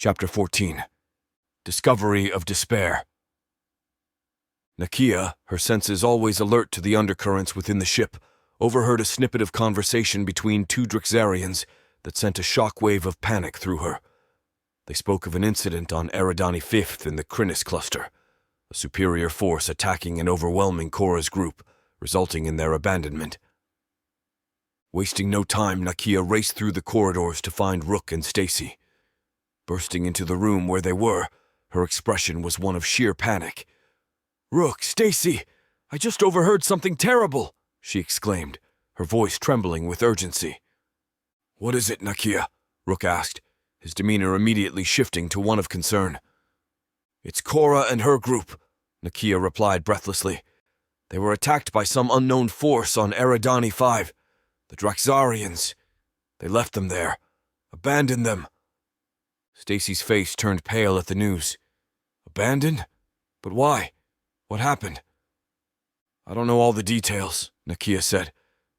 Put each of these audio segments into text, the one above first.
Chapter 14. Discovery of Despair. Nakia, her senses always alert to the undercurrents within the ship, overheard a snippet of conversation between two Turd-Ysseys that sent a shockwave of panic through her. They spoke of an incident on Eridani 5th in the Krynis cluster, a superior force attacking and overwhelming Korra's group, resulting in their abandonment. Wasting no time, Nakia raced through the corridors to find Rook and Stacy. Bursting into the room where they were, her expression was one of sheer panic. "Rook, Stacy, I just overheard something terrible," she exclaimed, her voice trembling with urgency. "What is it, Nakia?" Rook asked, his demeanor immediately shifting to one of concern. "It's Korra and her group," Nakia replied breathlessly. "They were attacked by some unknown force on Eridani 5, the Draxarians. They left them there, abandoned them." Stacy's face turned pale at the news. "Abandoned? But why? What happened?" "I don't know all the details," Nakia said,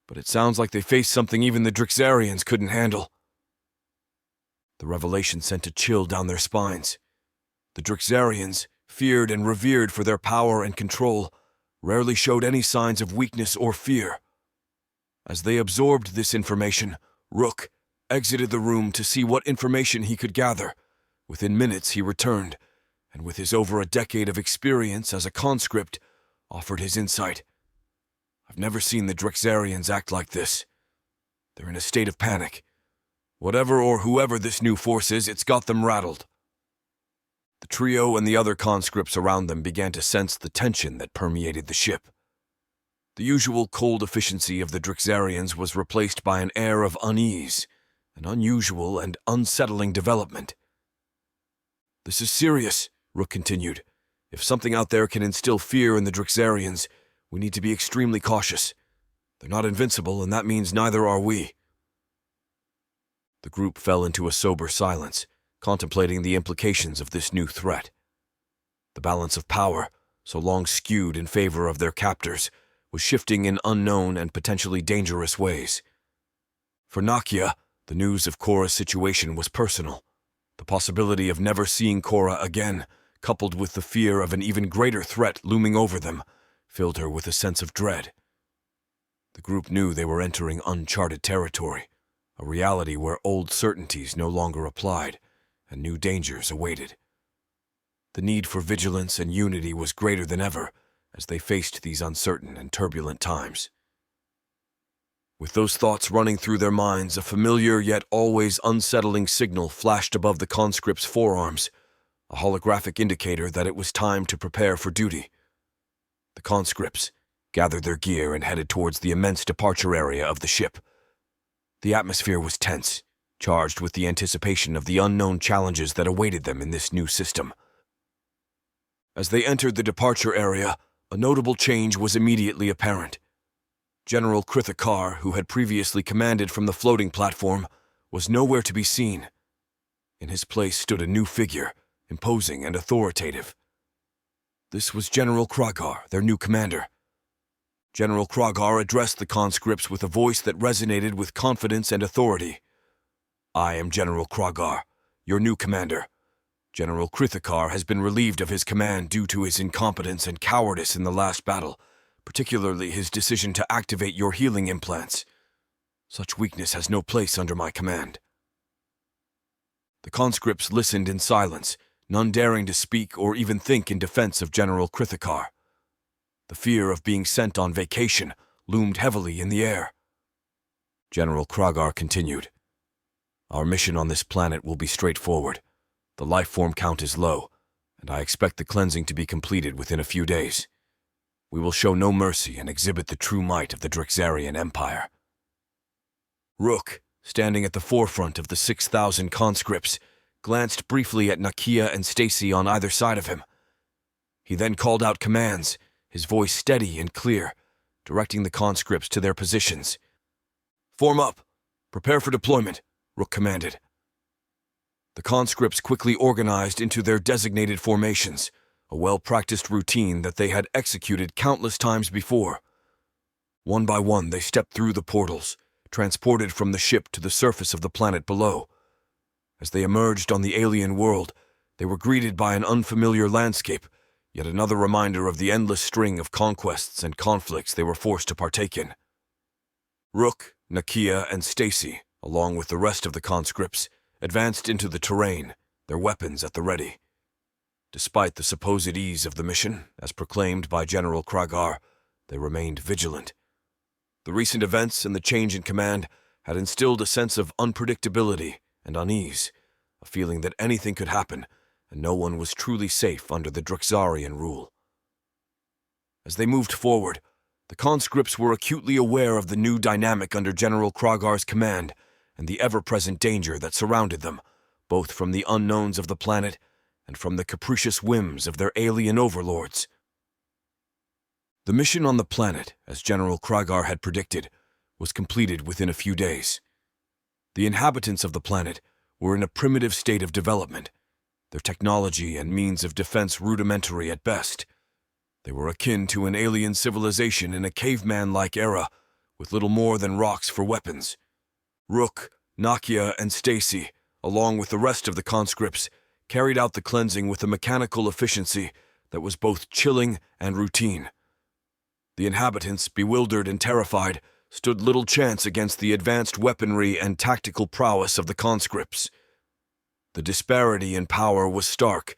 "but it sounds like they faced something even the Draxarians couldn't handle." The revelation sent a chill down their spines. The Draxarians, feared and revered for their power and control, rarely showed any signs of weakness or fear. As they absorbed this information, Rook exited the room to see what information he could gather. Within minutes he returned, and with his over a decade of experience as a conscript, offered his insight. "I've never seen the Draxarians act like this. They're in a state of panic. Whatever or whoever this new force is, it's got them rattled." The trio and the other conscripts around them began to sense the tension that permeated the ship. The usual cold efficiency of the Draxarians was replaced by an air of unease, an unusual and unsettling development. "This is serious," Rook continued. "If something out there can instill fear in the Draxarians, we need to be extremely cautious. They're not invincible, and that means neither are we." The group fell into a sober silence, contemplating the implications of this new threat. The balance of power, so long skewed in favor of their captors, was shifting in unknown and potentially dangerous ways. For Nakia, the news of Korra's situation was personal. The possibility of never seeing Korra again, coupled with the fear of an even greater threat looming over them, filled her with a sense of dread. The group knew they were entering uncharted territory, a reality where old certainties no longer applied, and new dangers awaited. The need for vigilance and unity was greater than ever as they faced these uncertain and turbulent times. With those thoughts running through their minds, a familiar yet always unsettling signal flashed above the conscripts' forearms, a holographic indicator that it was time to prepare for duty. The conscripts gathered their gear and headed towards the immense departure area of the ship. The atmosphere was tense, charged with the anticipation of the unknown challenges that awaited them in this new system. As they entered the departure area, a notable change was immediately apparent. General Krithakar, who had previously commanded from the floating platform, was nowhere to be seen. In his place stood a new figure, imposing and authoritative. This was General Kragar, their new commander. General Kragar addressed the conscripts with a voice that resonated with confidence and authority. "I am General Kragar, your new commander. General Krithakar has been relieved of his command due to his incompetence and cowardice in the last battle, particularly his decision to activate your healing implants. Such weakness has no place under my command." The conscripts listened in silence, none daring to speak or even think in defense of General Krithakar. The fear of being sent on vacation loomed heavily in the air. General Kragar continued. "Our mission on this planet will be straightforward. The life form count is low, and I expect the cleansing to be completed within a few days. We will show no mercy and exhibit the true might of the Draxarian Empire." Rook, standing at the forefront of the 6,000 conscripts, glanced briefly at Nakia and Stacy on either side of him. He then called out commands, his voice steady and clear, directing the conscripts to their positions. "Form up. Prepare for deployment," Rook commanded. The conscripts quickly organized into their designated formations, a well-practiced routine that they had executed countless times before. One by one, they stepped through the portals, transported from the ship to the surface of the planet below. As they emerged on the alien world, they were greeted by an unfamiliar landscape, yet another reminder of the endless string of conquests and conflicts they were forced to partake in. Rook, Nakia, and Stacy, along with the rest of the conscripts, advanced into the terrain, their weapons at the ready. Despite the supposed ease of the mission, as proclaimed by General Kragar, they remained vigilant. The recent events and the change in command had instilled a sense of unpredictability and unease, a feeling that anything could happen, and no one was truly safe under the Turd-Ysseys rule. As they moved forward, the conscripts were acutely aware of the new dynamic under General Kragar's command and the ever-present danger that surrounded them, both from the unknowns of the planet and from the capricious whims of their alien overlords. The mission on the planet, as General Kragar had predicted, was completed within a few days. The inhabitants of the planet were in a primitive state of development, their technology and means of defense rudimentary at best. They were akin to an alien civilization in a caveman-like era, with little more than rocks for weapons. Rook, Nakia, and Stacy, along with the rest of the conscripts, carried out the cleansing with a mechanical efficiency that was both chilling and routine. The inhabitants, bewildered and terrified, stood little chance against the advanced weaponry and tactical prowess of the conscripts. The disparity in power was stark,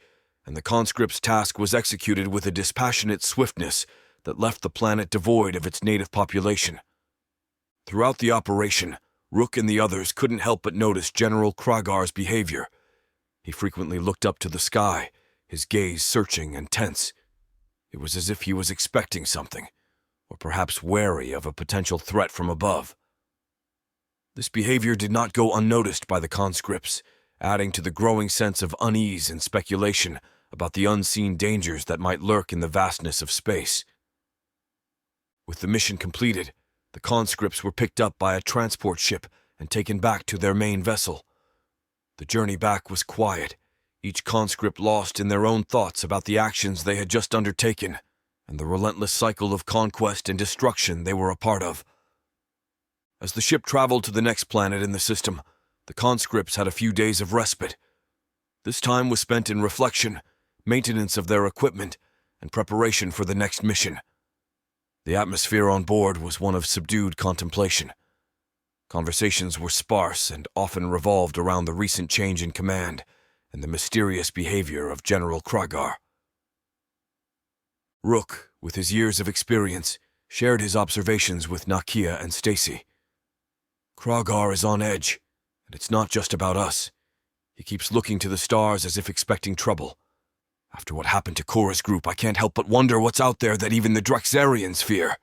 and the conscripts' task was executed with a dispassionate swiftness that left the planet devoid of its native population. Throughout the operation, Rook and the others couldn't help but notice General Kragar's behavior. He frequently looked up to the sky, his gaze searching and tense. It was as if he was expecting something, or perhaps wary of a potential threat from above. This behavior did not go unnoticed by the conscripts, adding to the growing sense of unease and speculation about the unseen dangers that might lurk in the vastness of space. With the mission completed, the conscripts were picked up by a transport ship and taken back to their main vessel. The journey back was quiet, each conscript lost in their own thoughts about the actions they had just undertaken and the relentless cycle of conquest and destruction they were a part of. As the ship traveled to the next planet in the system, the conscripts had a few days of respite. This time was spent in reflection, maintenance of their equipment, and preparation for the next mission. The atmosphere on board was one of subdued contemplation. Conversations were sparse and often revolved around the recent change in command and the mysterious behavior of General Kragar. Rook, with his years of experience, shared his observations with Nakia and Stacy. Kragar is on edge, and it's not just about us. He keeps looking to the stars as if expecting trouble. After what happened to Korra's group, I can't help but wonder what's out there that even the Turd-Ysseys fear.